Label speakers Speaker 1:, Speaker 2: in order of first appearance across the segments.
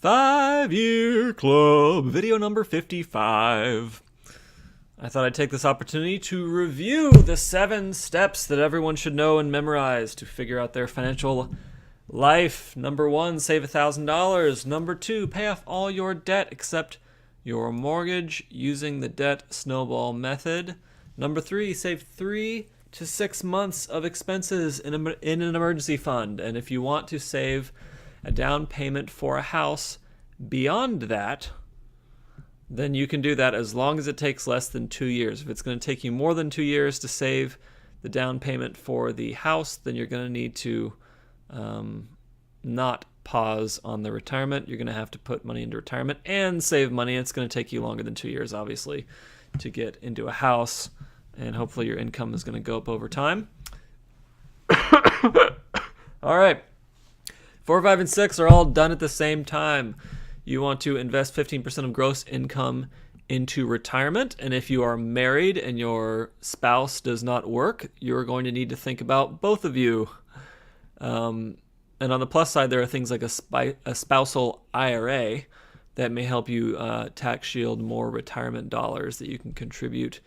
Speaker 1: 5-Year Club, video number 55. I thought I'd take this opportunity to review the 7 steps that everyone should know and memorize to figure out their financial life. Number 1, save $1,000. Number 2, pay off all your debt except your mortgage using the debt snowball method. Number 3, save 3 to 6 months of expenses in an emergency fund. And if you want to save a down payment for a house beyond that, then you can do that as long as it takes less than 2 years. If it's going to take you more than 2 years to save the down payment for the house, then you're going to need to not pause on the retirement. You're going to have to put money into retirement and save money. It's going to take you longer than 2 years, obviously, to get into a house, and hopefully your income is going to go up over time. All right. 4, 5, and 6 are all done at the same time. You want to invest 15% of gross income into retirement, and if you are married and your spouse does not work, you're going to need to think about both of you. And on the plus side, there are things like a spousal IRA that may help you tax shield more retirement dollars that you can contribute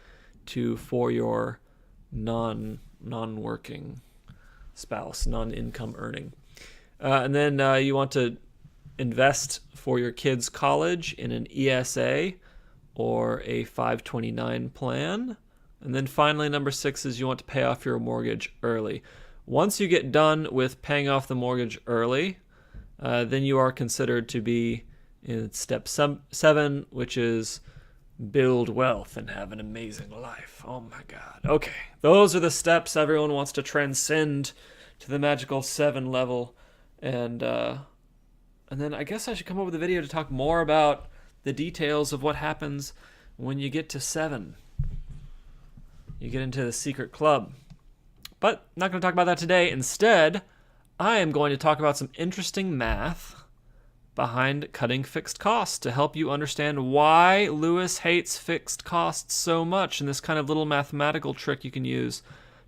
Speaker 1: to for your non-working spouse, non-income earning. And then you want to invest for your kids' college in an ESA or a 529 plan. And then finally, number 6 is you want to pay off your mortgage early. Once you get done with paying off the mortgage early, then you are considered to be in step 7, which is build wealth and have an amazing life. Oh my God. Okay, those are the steps everyone wants to transcend to the magical 7 level. And then I guess I should come up with a video to talk more about the details of what happens when you get to 7. You get into the secret club. But not going to talk about that today. Instead, I am going to talk about some interesting math behind cutting fixed costs to help you understand why Lewis hates fixed costs so much, and this kind of little mathematical trick you can use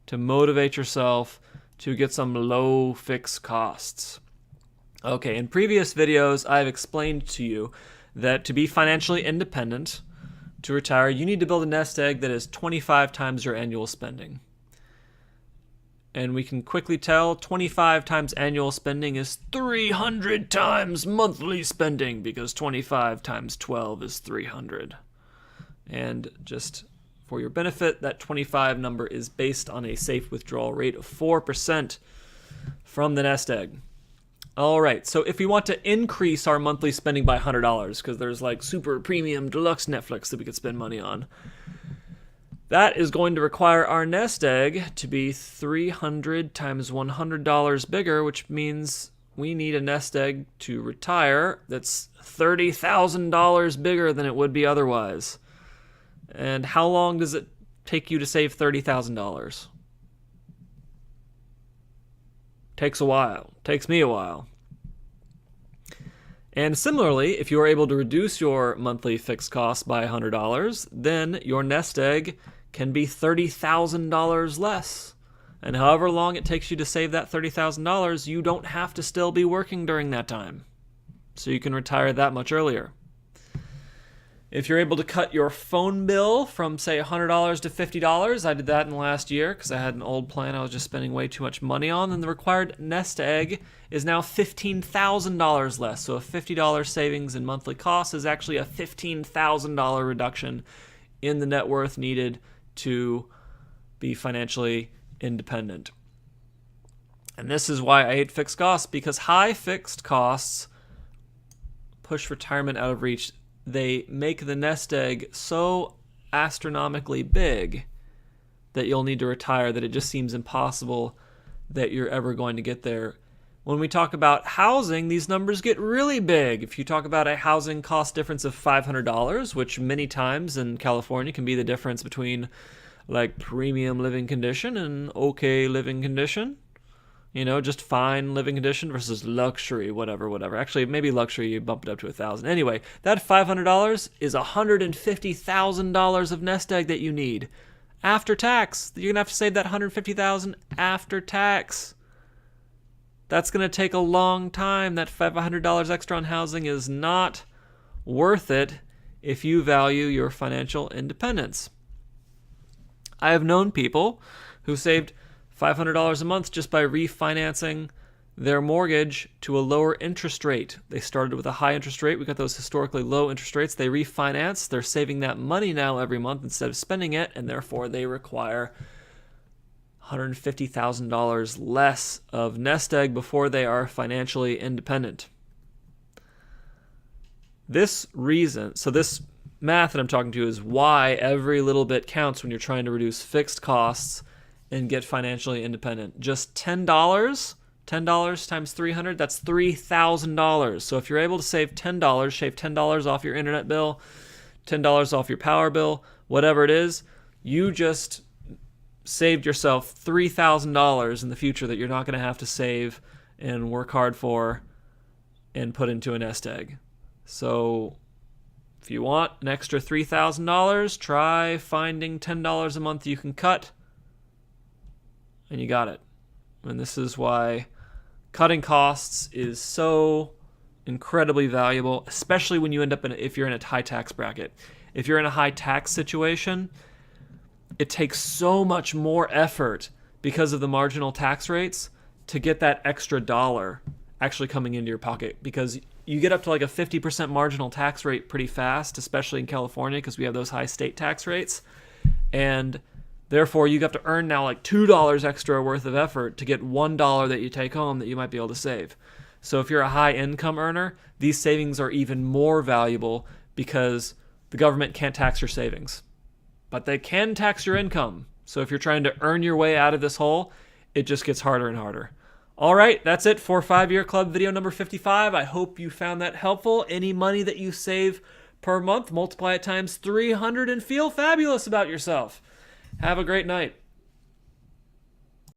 Speaker 1: to motivate yourself to get some low fixed costs. Okay, in previous videos, I've explained to you that to be financially independent, to retire, you need to build a nest egg that is 25 times your annual spending. And we can quickly tell 25 times annual spending is 300 times monthly spending, because 25 times 12 is 300. And just for your benefit, that 25 number is based on a safe withdrawal rate of 4% from the nest egg. All right, so if we want to increase our monthly spending by $100, because there's like super premium deluxe Netflix that we could spend money on, that is going to require our nest egg to be 300 times $100 bigger, which means we need a nest egg to retire that's $30,000 bigger than it would be otherwise. And how long does it take you to save $30,000? Takes a while. Takes me a while. And similarly, if you are able to reduce your monthly fixed costs by $100, then your nest egg can be $30,000 less. And however long it takes you to save that $30,000, you don't have to still be working during that time. So you can retire that much earlier. If you're able to cut your phone bill from, say, $100 to $50, I did that in the last year because I had an old plan I was just spending way too much money on, then the required nest egg is now $15,000 less. So a $50 savings in monthly costs is actually a $15,000 reduction in the net worth needed to be financially independent. And this is why I hate fixed costs, because high fixed costs push retirement out of reach. They make the nest egg so astronomically big that you'll need to retire that it just seems impossible that you're ever going to get there. When we talk about housing, these numbers get really big. If you talk about a housing cost difference of $500, which many times in California can be the difference between like premium living condition and okay living condition, you know, just fine living condition versus luxury, whatever. Actually, maybe luxury, you bump it up to $1,000. Anyway, that $500 is $150,000 of nest egg that you need. After tax, you're going to have to save that $150,000 after tax. That's going to take a long time. That $500 extra on housing is not worth it if you value your financial independence. I have known people who saved $500 a month just by refinancing their mortgage to a lower interest rate. They started with a high interest rate. We got those historically low interest rates. They refinance. They're saving that money now every month instead of spending it, and therefore they require $150,000 less of nest egg before they are financially independent. This math that I'm talking to is why every little bit counts when you're trying to reduce fixed costs and get financially independent. Just $10 times 300, that's $3,000. So if you're able to save $10 off your internet bill, $10 off your power bill, whatever it is, you just saved yourself $3,000 in the future that you're not going to have to save and work hard for and put into a nest egg. So if you want an extra $3,000, try finding $10 a month you can cut, and you got it. And this is why cutting costs is so incredibly valuable, especially when you end up if you're in a high tax bracket. If you're in a high tax situation, it takes so much more effort because of the marginal tax rates to get that extra dollar actually coming into your pocket, because you get up to like a 50% marginal tax rate pretty fast, especially in California because we have those high state tax rates. And therefore, you have to earn now like $2 extra worth of effort to get $1 that you take home that you might be able to save. So if you're a high income earner, these savings are even more valuable because the government can't tax your savings, but they can tax your income. So if you're trying to earn your way out of this hole, it just gets harder and harder. All right, that's it for 5-Year Club video number 55. I hope you found that helpful. Any money that you save per month, multiply it times 300 and feel fabulous about yourself. Have a great night.